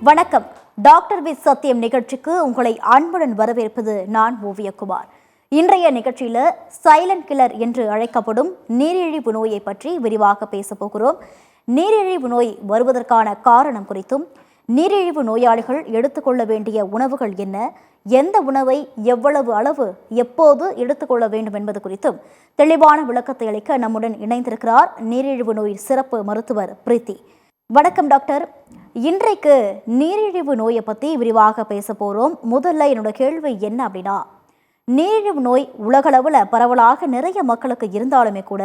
வணக்கம். Doctor V சத்தியம் நிகழ்ச்சிக்கு உங்களை அன்புடன் வரவேற்பது நான் ஓவியகுமார். இன்றைய நிகழ்ச்சியில் சைலண்ட் கில்லர் என்று அழைக்கப்படும் நீரிழிவு நோயை பற்றி விரிவாக பேச போகிறோம். நீரிழிவு நோய் வருவதற்கான காரணம் குறித்தும், நீரிழிவு நோயாளிகள் எடுத்துக்கொள்ள வேண்டிய உணவுகள் என்ன, எந்த உணவை எவ்வளவு அளவு எப்போது எடுத்துக்கொள்ள வேண்டும் என்பது குறித்தும் தெளிவான விளக்கத்தை அளிக்க நம்முடன் இணைந்திருக்கிறார் நீரிழிவு நோய் சிறப்பு மருத்துவர் பிரீத்தி. வணக்கம் டாக்டர். இன்றைக்கு நீரிழிவு நோயை பற்றி விரிவாக பேச போகிறோம். முதல்ல என்னோட கேள்வி என்ன அப்படின்னா, நீரிழிவு நோய் உலகளவில் பரவலாக நிறைய மக்களுக்கு இருந்தாலுமே கூட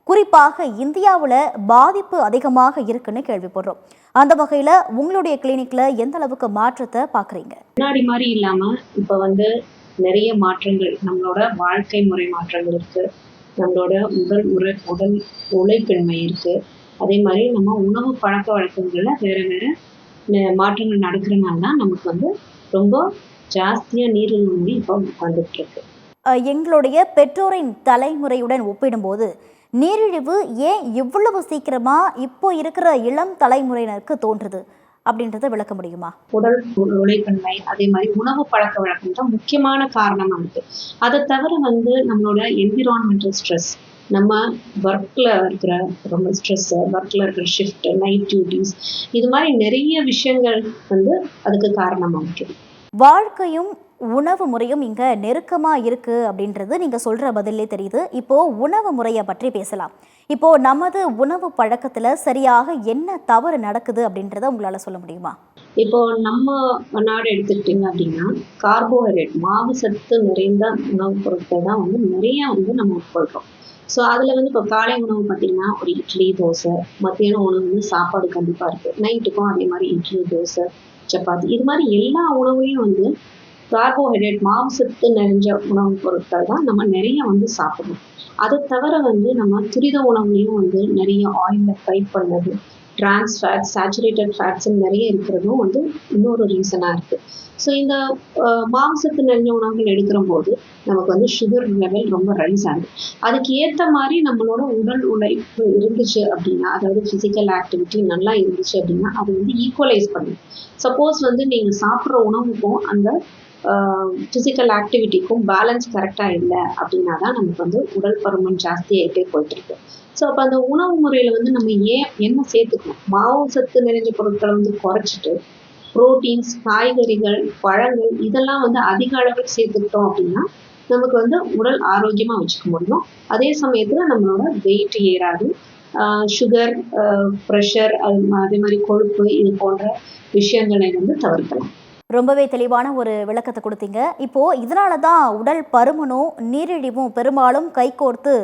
குறிப்பாக இந்தியாவில் பாதிப்பு அதிகமாக இருக்குன்னு கேள்விப்படுறோம். அந்த வகையில் உங்களுடைய கிளினிக்ல எந்த அளவுக்கு மாற்றத்தை பார்க்குறீங்க? முன்னாடி மாதிரி இல்லாமல் இப்போ நிறைய மாற்றங்கள், நம்மளோட வாழ்க்கை முறை மாற்றங்கள் இருக்கு, நம்மளோட உடல் உழைப்பின்மை இருக்கு. அதே மாதிரி நம்ம உணவு பழக்க வழக்கங்கள்ல வேற மாற்றங்கள் நடக்கிறனால தான் நமக்கு ரொம்ப ஜாஸ்தியா நீரிழிவு நோய் இப்போ வந்துட்டு இருக்கு. எங்களுடைய பெற்றோரின் தலைமுறையுடன் ஒப்பிடும்போது நீரிழிவு ஏன் இவ்வளவு சீக்கிரமா இப்போ இருக்கிற இளம் தலைமுறையினருக்கு தோன்றுது அப்படின்றத விளக்க முடியுமா? உடல் உழைப்பின்மை, அதே மாதிரி உணவு பழக்க வழக்கம் தான் முக்கியமான காரணமா இருக்கு. அதை தவிர நம்மளோட என்விரான்மெண்டல் ஸ்ட்ரெஸ், நம்ம ஒர்க்ல இருக்கிற ரொம்ப ஸ்ட்ரெஸ், ஒர்க்ல இருக்கிற ஷிஃப்ட், நைட் டியூட்டிஸ், இது மாதிரி நிறைய விஷயங்கள் அதுக்கு காரணமா இருக்கு. வாழ்க்கையும் உணவு முறையும் இங்க நெருக்கமா இருக்கு அப்படின்றது நீங்க சொல்ற பதிலே தெரியுது. இப்போ உணவு முறையை பற்றி பேசலாம். இப்போ நமது உணவு பழக்கத்துல சரியாக என்ன தவறு நடக்குது அப்படின்றத உங்களால சொல்ல முடியுமா? இப்போ நம்ம நாடு எடுத்துக்கிட்டீங்க அப்படின்னா, கார்போஹைட்ரேட், மாவு சத்து நிறைந்த உணவுப் பொருட்கள் தான் நிறைய நம்ம உட்கொள்றோம். ஸோ அதில் இப்போ காலை உணவு பார்த்தீங்கன்னா ஒரு இட்லி, தோசை, மத்தியான உணவு சாப்பாடு கண்டிப்பாக இருக்குது, நைட்டுக்கும் அதே மாதிரி இட்லி, தோசை, சப்பாத்தி, இது மாதிரி எல்லா உணவுலையும் கார்போஹைட்ரேட், மாவு சத்து நிறைஞ்ச உணவுப் பொருட்கள் தான் நம்ம நிறைய சாப்பிடணும். அதை தவிர நம்ம துரித உணவுலையும் நிறைய ஆயிலில் ஃப்ரை பண்ணது, டிரான்ஸ் ஃபேட்ஸ், சேச்சுரேட்டட் ஃபேட்ஸ்ன்னு நிறைய இருக்கிறதும் இன்னொரு ரீசனாக இருக்குது. ஸோ இந்த மாம்சத்து நிறைஞ்ச உணவுகள் எடுக்கிற போது நமக்கு சுகர் லெவல் ரொம்ப ரைஸ் ஆகுது. அதுக்கு ஏற்ற மாதிரி நம்மளோட உடல் உழைப்பு இருந்துச்சு அப்படின்னா, அதாவது ஃபிசிக்கல் ஆக்டிவிட்டி நல்லா இருந்துச்சு அப்படின்னா அது ஈக்குவலைஸ் பண்ணும். சப்போஸ் நீங்கள் சாப்பிட்ற உணவுக்கும் அந்த ஃபிசிக்கல் ஆக்டிவிட்டிக்கும் பேலன்ஸ் கரெக்டாக இல்லை அப்படின்னா தான் நமக்கு உடல் பருமன் ஜாஸ்தியாகிட்டே போயிட்டுருக்கு. ஸோ அப்போ அந்த உணவு முறையில் நம்ம என்ன சேர்த்துக்கணும், மாவு சத்து நிறைஞ்ச பொருட்களை குறைச்சிட்டு புரோட்டீன்ஸ், காய்கறிகள், பழங்கள் இதெல்லாம் அதிக அளவில் சேர்த்துக்கிட்டோம் அப்படின்னா நமக்கு உடல் ஆரோக்கியமா வச்சுக்க முடியும். அதே சமயத்துல நம்மளோட வெயிட் ஏறாது. சுகர், ப்ரெஷர், அதே மாதிரி கொழுப்பு, இது போன்ற விஷயங்களை தவிர்க்கலாம். ரொம்பவே தெளிவான ஒரு விளக்கத்தை கொடுத்தீங்க. இப்போ இதனாலதான் உடல் பருமனும் நீரிழிவும் பெரும்பாலும் கைகோர்த்து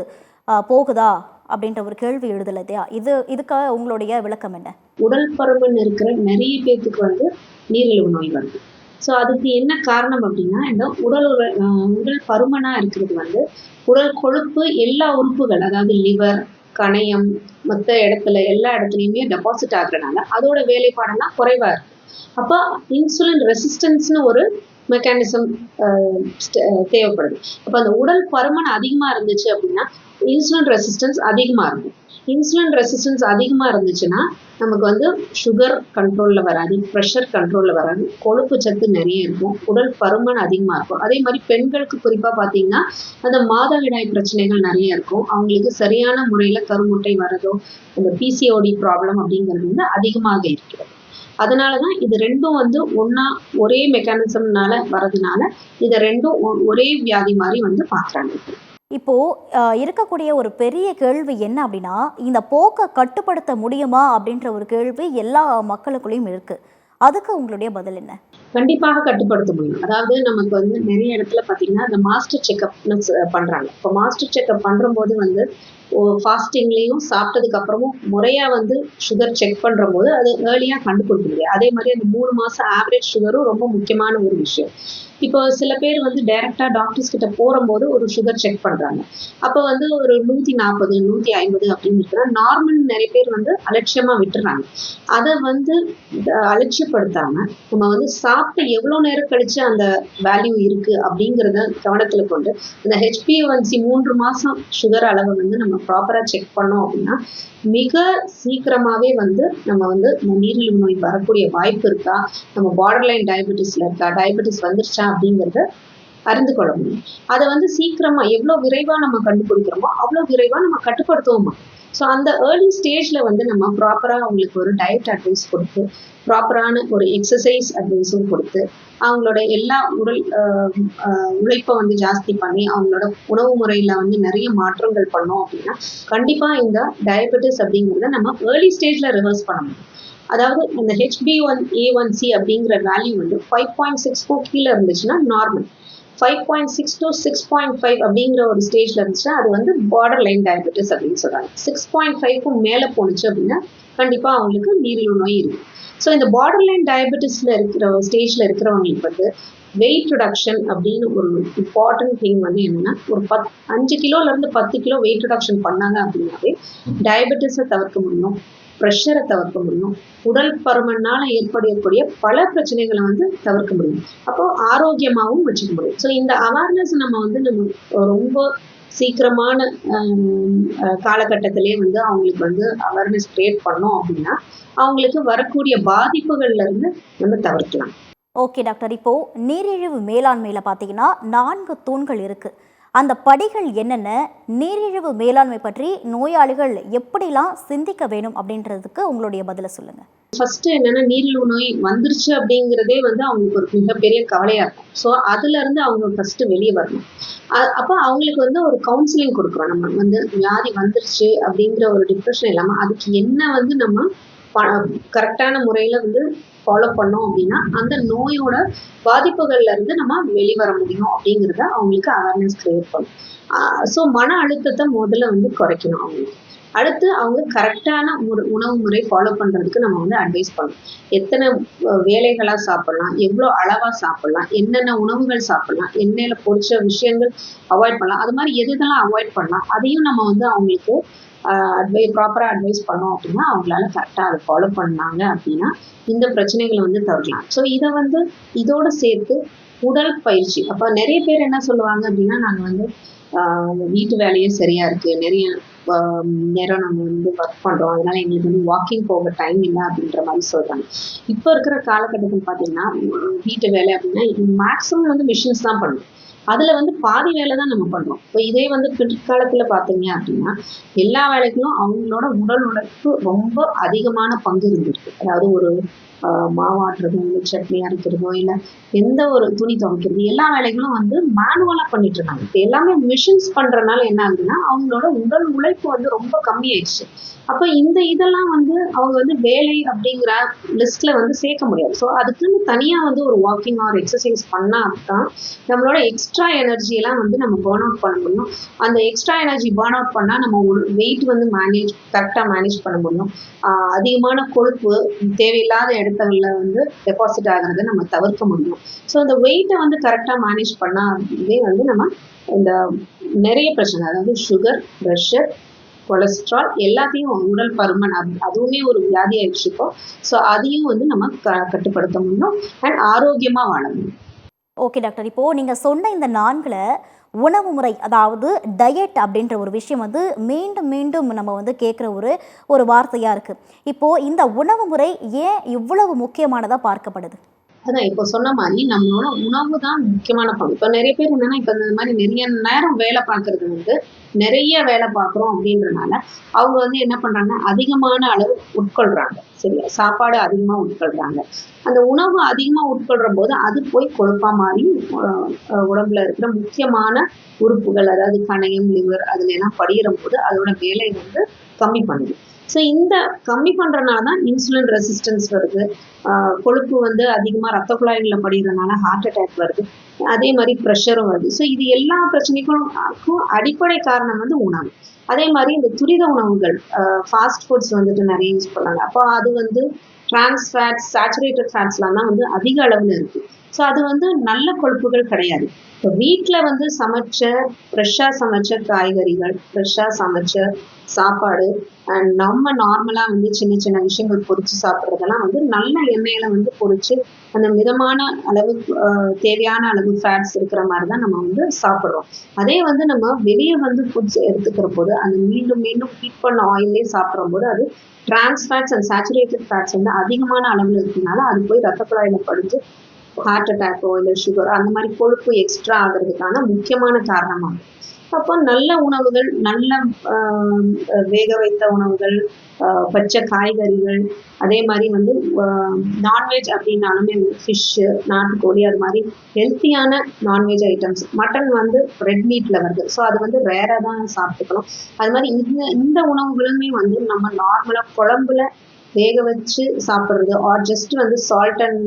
போகுதா அப்படின்ற ஒரு கேள்வி எழுதல இல்லையா? இதுக்காக உங்களுடைய விளக்கம் என்ன? உடல் பருமன் இருக்கிற நிறைய பேருக்கு நீரிழிவு நோய் வருது. ஸோ அதுக்கு என்ன காரணம் அப்படின்னா, இந்த உடல் பருமனா இருக்கிறது உடல் கொழுப்பு எல்லா உறுப்புகள், அதாவது லிவர், கணையம், மற்ற எல்லா இடத்துலையுமே டெபாசிட் ஆகுறதுனால அதோட வேலைப்பாடெல்லாம் குறைவா இருக்கு. அப்போ இன்சுலின் ரெசிஸ்டன்ஸ்னு ஒரு மெக்கானிசம் தேவைப்படுது. அப்போ அந்த உடல் பருமன் அதிகமா இருந்துச்சு அப்படின்னா இன்சுலின் ரெசிஸ்டன்ஸ் அதிகமா இருக்கும். இன்சுலின் ரெசிஸ்டன்ஸ் அதிகமா இருந்துச்சுன்னா நமக்கு சுகர் கண்ட்ரோல்ல வராது, ப்ரெஷர் கண்ட்ரோல்ல வராது, கொழுப்பு சத்து நிறைய இருக்கும், உடல் பருமன் அதிகமா இருக்கும். அதே மாதிரி பெண்களுக்கு குறிப்பா பாத்தீங்கன்னா அந்த மாதவிடாய் பிரச்சனைகள் நிறைய இருக்கும். அவங்களுக்கு சரியான முறையில கருமுட்டை வரதோ, அந்த பிசிஓடி ப்ராப்ளம் அப்படிங்கிறது அதிகமாக இருக்கிறது. அதனாலதான் இது ரெண்டும் ஒரே மெக்கானிசம்னால வரதுனால இதை ரெண்டும் ஒரே வியாதி மாதிரி பாக்குறாங்க. இப்போ இருக்கக்கூடிய ஒரு பெரிய கேள்வி என்ன அப்படின்னா, இந்த போக்கை கட்டுப்படுத்த முடியுமா அப்படின்ற ஒரு கேள்வி எல்லா மக்களுக்குள்ளேயும் இருக்கு. அதுக்கு உங்களுடைய பதில் என்ன? கண்டிப்பாக கட்டுப்படுத்த முடியும். அதாவது நமக்கு நிறைய இடத்துல பாத்தீங்கன்னா இந்த மாஸ்டர் செக்அப்னு பண்றாங்க. இப்போ மாஸ்டர் செக்அப் பண்ற போது ஃபாஸ்டிங்லேயும் சாப்பிட்டதுக்கு அப்புறமும் முறையா சுகர் செக் பண்ற போது அது ஏர்லியா கண்டுபிடிக்க முடியாது. அதே மாதிரி அந்த 3 மாசம் ஆவரேஜ் சுகரும் ரொம்ப முக்கியமான ஒரு விஷயம். இப்போ சில பேர் டைரக்டா டாக்டர்ஸ் கிட்ட போகும்போது ஒரு சுகர் செக் பண்றாங்க. அப்போ ஒரு 140, 150 அப்படின்னு இருக்குன்னா நார்மல் நிறைய பேர் அலட்சியமா விட்டுறாங்க. அதை அலட்சியப்படுத்தாம நம்ம சாப்பிட்டு எவ்வளவு நேரம் கழிச்சு அந்த வேல்யூ இருக்கு அப்படிங்கிறத கவனத்துல கொண்டு இந்த HbA1c 3 மாசம் சுகர் அளவை வந்து நம்ம ப்ராப்பரா செக் பண்ணோம் அப்படின்னா மிக சீக்கிரமாவே வந்து நம்ம வந்து இந்த நீரிழிவு நோய் வரக்கூடிய வாய்ப்பு இருக்கா, நம்ம பார்டர் லைன் டயபெட்டிஸ்ல இருக்கா, டயபெட்டிஸ் வந்துருச்சா அப்படிங்கிறத அறிந்து கொள்ள முடியும். அதை வந்து சீக்கிரமா எவ்வளவு விரைவா நம்ம கண்டுபிடிக்கிறோமோ அவ்வளவு விரைவா நம்ம கட்டுப்படுத்துவோமா. ஸோ அந்த ஏர்லி ஸ்டேஜ்ல வந்து நம்ம ப்ராப்பரா அவங்களுக்கு ஒரு டயட் அட்வைஸ் கொடுத்து, ப்ராப்பரான ஒரு எக்ஸசைஸ் அட்வைஸும் கொடுத்து, அவங்களோட எல்லா உடல் உழைப்பை வந்து ஜாஸ்தி பண்ணி அவங்களோட உணவு முறையில வந்து நிறைய மாற்றங்கள் பண்ணோம் அப்படின்னா கண்டிப்பா இந்த டயபெட்டிஸ் அப்படிங்கிறத நம்ம ஏர்லி ஸ்டேஜ்ல ரிவர்ஸ் பண்ண முடியும். அதாவது இந்த HbA1c அப்படிங்கிற வேல்யூ வந்து 5.64 கீழே இருந்துச்சுன்னா நார்மல், 5.6 to 6.5 அப்படிங்கிற ஒரு ஸ்டேஜ்ல இருந்துச்சுன்னா அது வந்து பார்டர் லைன் டயபெட்டிஸ் அப்படின்னு சொல்றாங்க. 6.5க்கு மேல போனுச்சு அப்படின்னா கண்டிப்பா அவங்களுக்கு நீரிழிவு நோய் இருக்கு. ஸோ இந்த பார்டர் லைன் டயபெட்டிஸ்ல இருக்கிற ஸ்டேஜ்ல இருக்கிறவங்களுக்கு வந்து வெயிட் ரிடக்ஷன் அப்படின்னு ஒரு இம்பார்ட்டன்ட் திங் வந்து என்னன்னா, ஒரு 5 கிலோல இருந்து 10 கிலோ வெயிட் ரிடக்ஷன் பண்ணாங்க அப்படின்னாவே டயபெட்டிஸை தவிர்க்க முடியும், ப்ரெஷரை தவிர்க்க முடியும், உடல் பருமனால ஏற்படக்கூடிய பல பிரச்சனைகளை வந்து தவிர்க்க முடியும், அப்போ ஆரோக்கியமாகவும் வச்சுக்க முடியும். ஸோ இந்த அவேர்னஸ் நம்ம வந்து நம்ம ரொம்ப சீக்கிரமான காலகட்டத்திலே வந்து அவங்களுக்கு வந்து அவேர்னஸ் கிரியேட் பண்ணோம் அப்படின்னா அவங்களுக்கு வரக்கூடிய பாதிப்புகள்ல இருந்து நம்ம தவிர்க்கலாம். ஓகே டாக்டர், இப்போ நீரிழிவு மேலாண்மையில பார்த்தீங்கன்னா 4 தூண்கள் இருக்கு. அந்த படிகள் என்னென்ன, நீரிழிவு மேலாண்மை பற்றி நோயாளிகள் எப்படிலாம் சிந்திக்க வேணும் அப்படின்றதுக்கு உங்களுடைய பதில சொல்லுங்க. ஃபர்ஸ்ட் என்னன்னா, நீரிழிவு நோய் வந்துருச்சு அப்படிங்கிறதே வந்து அவங்களுக்கு ஒரு மிகப்பெரிய கவலையா இருக்கும். ஸோ அதுல இருந்து அவங்க ஃபர்ஸ்ட் வெளியே வரணும். அப்போ அவங்களுக்கு வந்து ஒரு கவுன்சிலிங் கொடுக்குறோம். நம்ம வந்து வியாதி வந்துருச்சு அப்படிங்கிற ஒரு டிப்ரெஷன் இல்லாம அதுக்கு என்ன வந்து நம்ம கரெக்டான முறையில வந்து ஃபாலோ பண்ணோம் அப்படின்னா அந்த நோயோட பாதிப்புகள்ல இருந்து நம்ம வெளிவர முடியும் அப்படிங்கிறத அவங்களுக்கு அவேர்னஸ் கிரியேட் பண்ணும். ஸோ மன அழுத்தத்தை முதல்ல வந்து குறைக்கணும் அவங்களுக்கு. அடுத்து அவங்க கரெக்டான உணவு முறை ஃபாலோ பண்றதுக்கு நம்ம வந்து அட்வைஸ் பண்ணணும். எத்தனை வேலைகளா சாப்பிடலாம், எவ்வளோ அளவா சாப்பிடலாம், என்னென்ன உணவுகள் சாப்பிடலாம், எண்ணெயில பொரிச்ச விஷயங்கள் அவாய்ட் பண்ணலாம், அது மாதிரி எதெல்லாம் அவாய்ட் பண்ணலாம் அதையும் நம்ம வந்து அவங்களுக்கு ப்ராப்பரா அட்வைஸ் பண்ணோம் அப்படின்னா அவங்களால கரெக்டா அதை ஃபாலோ பண்ணாங்க அப்படின்னா இந்த பிரச்சனைகளை வந்து தவிர்க்கலாம். ஸோ இதை வந்து இதோட சேர்த்து உடல் பயிற்சி. அப்ப நிறைய பேர் என்ன சொல்லுவாங்க அப்படின்னா, நாங்க வந்து வீட்டு வேலையே சரியா இருக்கு, நிறைய நேரம் நம்ம வந்து ஒர்க் பண்றோம், அதனால எங்களுக்கு வந்து வாக்கிங் போக டைம் இல்லை அப்படின்ற மாதிரி சொல்றாங்க. இப்போ இருக்கிற காலகட்டத்தில் பார்த்தீங்கன்னா வீட்டு வேலை அப்படின்னா மேக்ஸிமம் வந்து மிஷின்ஸ் தான் பண்ணும். அதுல வந்து பாதி வேலை தான் நம்ம பண்றோம். இப்போ இதே வந்து பிற்காலத்துல பாத்தீங்க அப்படின்னா எல்லா வேலைகளும் அவங்களோட உடல் உழைப்பு ரொம்ப அதிகமான பங்கு இருந்திருக்கு. அதாவது ஒரு மாவாட்டுறதோ இல்லை சட்னி அரைக்கிறதோ இல்லை எந்த ஒரு துணி துவைக்கிறது எல்லா வேலைகளும் வந்து மேனுவலா பண்ணிட்டு இருந்தாங்க. இப்போ எல்லாமே மிஷின்ஸ் பண்றதுனால என்ன ஆகுதுன்னா அவங்களோட உடல் உழைப்பு வந்து ரொம்ப கம்மியாயிடுச்சு. அப்ப இந்த இதெல்லாம் வந்து அவங்க வந்து வேலை அப்படிங்கிற லிஸ்ட்ல வந்து சேர்க்க முடியாது. ஸோ அதுக்குன்னு தனியா வந்து ஒரு வாக்கிங் ஆர் எக்ஸசைஸ் பண்ணா தான் நம்மளோட எக்ஸ்ட்ரா எனர்ஜி எல்லாம் வந்து நம்ம பேர்ன் அவுட் பண்ண முடியும். அந்த எக்ஸ்ட்ரா எனர்ஜி பேர்ன் அவுட் பண்ணா நம்ம வெயிட் வந்து கரெக்டா மேனேஜ் பண்ண முடியும். அதிகமான கொழுப்பு தேவையில்லாத இடத்துல வந்து டெபாசிட் ஆகுறத நம்ம தவிர்க்க முடியும். ஸோ அந்த வெயிட்டை வந்து கரெக்டா மேனேஜ் பண்ணாலே வந்து நம்ம இந்த நிறைய பிரச்சனை, அதாவது சுகர், ப்ரெஷர், கொலஸ்ட்ரால் எல்லாத்தையும் உடல் பருமன் அதுவுமே ஒரு வியாதி ஆயிடுச்சு இப்போ. ஸோ அதையும் வந்து நம்ம கட்டுப்படுத்த முடியும் அண்ட் ஆரோக்கியமா வாழ முடியும். ஓகே டாக்டர், இப்போ நீங்க சொன்ன இந்த 4ல உணவு முறை, அதாவது டயட் அப்படின்ற ஒரு விஷயம் வந்து மீண்டும் மீண்டும் நம்ம வந்து கேட்குற ஒரு வார்த்தையா இருக்கு. இப்போ இந்த உணவு முறை ஏன் இவ்வளவு முக்கியமானதா பார்க்கப்படுது? அதான் இப்போ சொன்ன மாதிரி நம்மளோட உணவு தான் முக்கியமான பங்கு. இப்போ நிறைய பேர் என்னன்னா இப்போ இந்த மாதிரி நிறைய நேரம் வேலை பார்க்கறது வந்து நிறைய வேலை பார்க்குறோம் அப்படின்றனால அவங்க வந்து என்ன பண்றாங்கன்னா அதிகமான அளவு உட்கொள்றாங்க. சரியா, சாப்பாடு அதிகமா உட்கொள்றாங்க. அந்த உணவு அதிகமா உட்கொள்ற போது அது போய் கொழுப்பா மாறி உடம்புல இருக்கிற முக்கியமான உறுப்புகள், அதாவது கணையம், லிவர் அதுல எல்லாம் படிகிற போது அதோட வேலை வந்து கம்மி பண்ணுது. ஸோ இந்த கம்மி பண்றதுனால தான் இன்சுலின் ரெசிஸ்டன்ஸ் வருது, கொழுப்பு வந்து அதிகமா ரத்த குழாய்களில் படிகிறதுனால ஹார்ட் அட்டாக் வருது, அதே மாதிரி ப்ரெஷரும் வருது. ஸோ இது எல்லா பிரச்சனைக்கும் அடிப்படை காரணம் வந்து உணவு. அதே மாதிரி இந்த துரித உணவுகள், ஃபாஸ்ட் ஃபுட்ஸ் வந்துட்டு நிறைய யூஸ் பண்ணாங்க. அப்போ அது வந்து டிரான்ஸ் ஃபேட்ஸ், சேச்சுரேட்டட் ஃபேட்ஸ்லாம் தான் வந்து அதிக அளவில் இருக்கு. ஸோ அது வந்து நல்ல கொழுப்புகள் கிடையாது. இப்போ வீட்டில் வந்து ஃப்ரெஷ்ஷாக சமைச்ச காய்கறிகள், ஃப்ரெஷ்ஷாக சமைச்ச சாப்பாடு அண்ட் நம்ம நார்மலாக வந்து சின்ன சின்ன விஷயங்கள் பொரிச்சு சாப்பிட்றதெல்லாம் வந்து நல்ல எண்ணெயில வந்து பொரிச்சு அந்த மிதமான அளவு தேவையான அளவு ஃபேட்ஸ் இருக்கிற மாதிரி தான் நம்ம வந்து சாப்பிட்றோம். அதே வந்து நம்ம வெளியே வந்து ஃபுட்ஸ் எடுத்துக்கிற போது அந்த மீண்டும் மீண்டும் ஹீட் பண்ண ஆயிலே சாப்பிடும் போது அது trans fats and saturated fats வந்து அதிகமான அளவில் இருக்கிறதுனால அது போய் ரத்த குழாயில படிஞ்சு ஹார்ட் அட்டாக்கோ இல்லை சுகர் அந்த மாதிரி கொழுப்பு எக்ஸ்ட்ரா ஆகிறதுக்கான முக்கியமான காரணமாகும். அப்போ நல்ல உணவுகள், நல்ல வேக வைத்த உணவுகள், பச்சை காய்கறிகள், அதே மாதிரி வந்து நான்வெஜ் அப்படின்னாலுமே ஃபிஷ்ஷு, நாட்டுக்கோழி, அது மாதிரி ஹெல்த்தியான நான்வெஜ் ஐட்டம்ஸ். மட்டன் வந்து ரெட் மீட்ல வருது, ஸோ அது வந்து ரேராக தான் சாப்பிட்டுக்கணும். அது மாதிரி இந்த உணவுகளுமே வந்து நம்ம நார்மலாக குழம்புல வேக வச்சு சாப்பிட்றது, ஆர் ஜஸ்ட் வந்து சால்ட் அண்ட்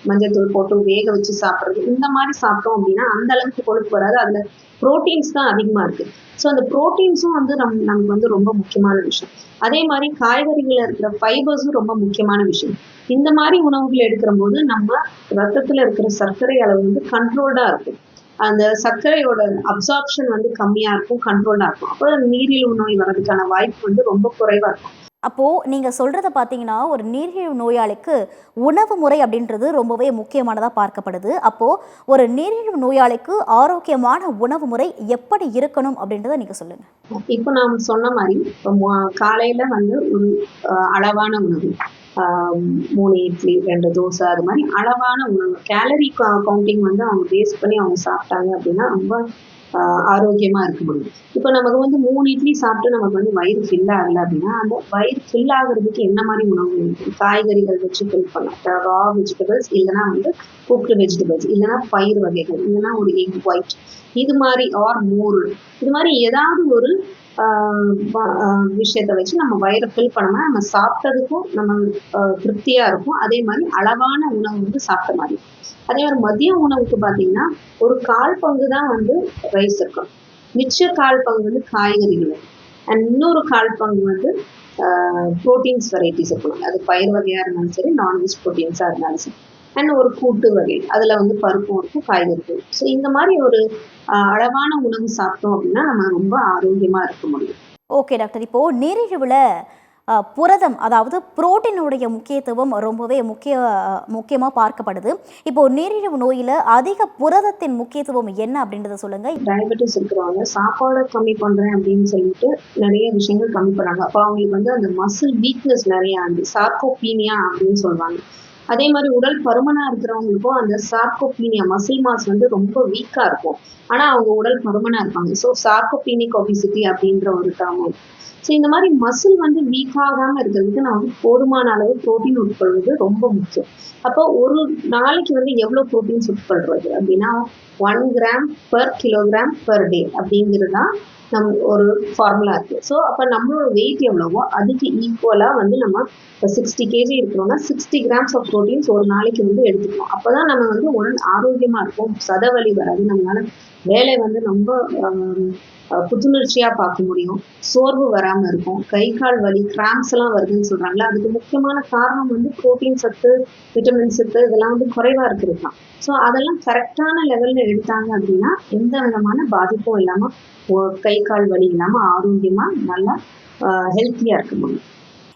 மஞ்சள் போட்டு வேக வச்சு சாப்பிட்றது, இந்த மாதிரி சாப்பிட்டோம் அப்படின்னா அந்த அளவுக்கு கொழுப்பு வராது. அதில் ப்ரோட்டீன்ஸ் தான் அதிகமாக இருக்குது. ஸோ அந்த ப்ரோட்டீன்ஸும் வந்து நமக்கு வந்து ரொம்ப முக்கியமான விஷயம். அதே மாதிரி காய்கறிகளில் இருக்கிற ஃபைபர்ஸும் ரொம்ப முக்கியமான விஷயம். இந்த மாதிரி உணவுகள் எடுக்கிற போது நம்ம ரத்தத்தில் இருக்கிற சர்க்கரை அளவு வந்து கண்ட்ரோல்டாக இருக்கும். அந்த சர்க்கரையோட அப்சார்ப்ஷன் வந்து கம்மியாக இருக்கும், கண்ட்ரோல்டாக இருக்கும். அப்போ நீரிழிவு நோய் வர்றதுக்கான வாய்ப்பு வந்து ரொம்ப குறைவாக இருக்கும். அப்போது நீங்கள் சொல்கிறத பார்த்தீங்கன்னா ஒரு நீரிழிவு நோயாளிக்கு உணவு முறை அப்படின்றது ரொம்பவே முக்கியமானதாக பார்க்கப்படுது. அப்போது ஒரு நீரிழிவு நோயாளிக்கு ஆரோக்கியமான உணவு முறை எப்படி இருக்கணும் அப்படின்றத நீங்கள் சொல்லுங்கள். இப்போ நாம் சொன்ன மாதிரி காலையில் வந்து ஒரு அளவான உணவு, 3 இட்லி 2 தோசை, அது மாதிரி அளவான உணவு, கேலரி கவுண்டிங் வந்து அவங்க பேஸ் பண்ணி அவங்க சாப்பிட்டாங்க அப்படின்னா ரொம்ப ஆரோக்கியமாக இருக்க முடியும். இப்போ நமக்கு வந்து 3 இட்லி சாப்பிட்டு நமக்கு வந்து வயிறு ஃபில் ஆகலை அப்படின்னா அந்த வயிறு ஃபில் ஆகுறதுக்கு என்ன மாதிரி உணவு இருக்குது? காய்கறிகள் வச்சு ஃபில் பண்ணலாம், ரா வெஜிடபிள்ஸ், இல்லைனா வந்து குக்டு வெஜிடபிள்ஸ், இல்லைனா பயிர் வகைகள், இல்லைனா ஒரு எக் ஒயிட், இது மாதிரி, ஆர் மோர், இது மாதிரி ஏதாவது ஒரு விஷயத்தை வச்சு நம்ம வயிறை ஃபில் பண்ணோம்னா நம்ம சாப்பிட்டதுக்கும் நம்ம திருப்தியாக இருக்கும். அதே மாதிரி அளவான உணவு வந்து சாப்பிட்ட மாதிரி. அதே மாதிரி மதிய உணவுக்கு பார்த்தீங்கன்னா ஒரு 1/4 பங்கு தான் வந்து ரைஸ் இருக்கும், மிச்ச 1/4 பங்கு வந்து காய்கறிகள், அண்ட் இன்னொரு 1/4 பங்கு வந்து ப்ரோட்டீன்ஸ் வெரைட்டிஸ் இருக்கணும். அது பயிர் வகையாக இருந்தாலும் சரி, நான்வெஜ் ப்ரோட்டீன்ஸாக இருந்தாலும் சரி, அண்ட் ஒரு கூட்டு வகை, அதில் வந்து பருப்பும் இருக்கும், காய்கறிகள். ஸோ இந்த மாதிரி ஒரு அளவான உணவு சாப்பிட்டோம் அப்படின்னா நம்ம ரொம்ப ஆரோக்கியமாக இருக்க முடியும். ஓகே டாக்டர், இப்போது நீரிழிவில் புரதம் அதாவது புரோட்டீனுடைய முக்கியத்துவம் ரொம்பவே முக்கியமாக பார்க்கப்படுது. இப்போது நீரிழிவு நோயில் அதிக புரதத்தின் முக்கியத்துவம் என்ன அப்படின்றத சொல்லுங்கள். டயபெட்டிஸ் இருக்கிறவங்க சாப்பாடை கம்மி பண்ணுறேன் அப்படின்னு சொல்லிட்டு நிறைய விஷயங்கள் கம்மி பண்ணுறாங்க. அப்போ அவங்களுக்கு வந்து அந்த மசில் வீக்னஸ் நிறைய ஆகுது, சார்கோபீனியா அப்படின்னு சொல்லுவாங்க. அதே மாதிரி உடல் பருமனாக இருக்கிறவங்களுக்கும் அந்த சார்கோபீனியா, மசில் மாஸ் வந்து ரொம்ப வீக்காக இருக்கும், ஆனால் அவங்க உடல் பருமனாக இருப்பாங்க. ஸோ சார்கோபீனிக் ஒபிசிட்டி அப்படின்ற ஒரு டேர்ம். ஸோ இந்த மாதிரி மசில் வந்து வீக் ஆகாமல் இருக்கிறதுக்கு நம்ம வந்து போதுமான அளவு ப்ரோட்டீன் உட்கொள்வது ரொம்ப முக்கியம். அப்போ ஒரு நாளைக்கு வந்து எவ்வளோ ப்ரோட்டீன்ஸ் உட்கொள்றது அப்படின்னா 1 gram per kilogram per day அப்படிங்கிறது தான் ஒரு ஃபார்முலா இருக்குது. ஸோ அப்போ நம்மளோட வெயிட் எவ்வளவோ அதுக்கு ஈக்குவலாக வந்து நம்ம இப்போ 60 kg இருக்கிறோம்னா 60 கிராம்ஸ் ஆஃப் ப்ரோட்டீன்ஸ் ஒரு நாளைக்கு வந்து எடுத்துக்கணும். அப்போ தான் நம்ம வந்து உடல் ஆரோக்கியமாக இருக்கும், சதவலி வராது, நம்மளால வேலை வந்து ரொம்ப புத்துணர்ச்சியாக பார்க்க முடியும், சோர்வு வராமல் இருக்கும், கை கால் வலி, கிராம்ஸ் எல்லாம் வருதுன்னு சொல்கிறாங்களா, அதுக்கு முக்கியமான காரணம் வந்து ப்ரோட்டீன் சத்து, விட்டமின் சத்து இதெல்லாம் வந்து குறைவாக இருக்கிறது தான். ஸோ அதெல்லாம் கரெக்டான லெவலில் எடுத்தாங்க அப்படின்னா எந்த விதமான பாதிப்பும் இல்லாமல், கை கால் வலி இல்லாமல் ஆரோக்கியமாக நல்லா ஹெல்த்தியாக இருக்க முடியும்.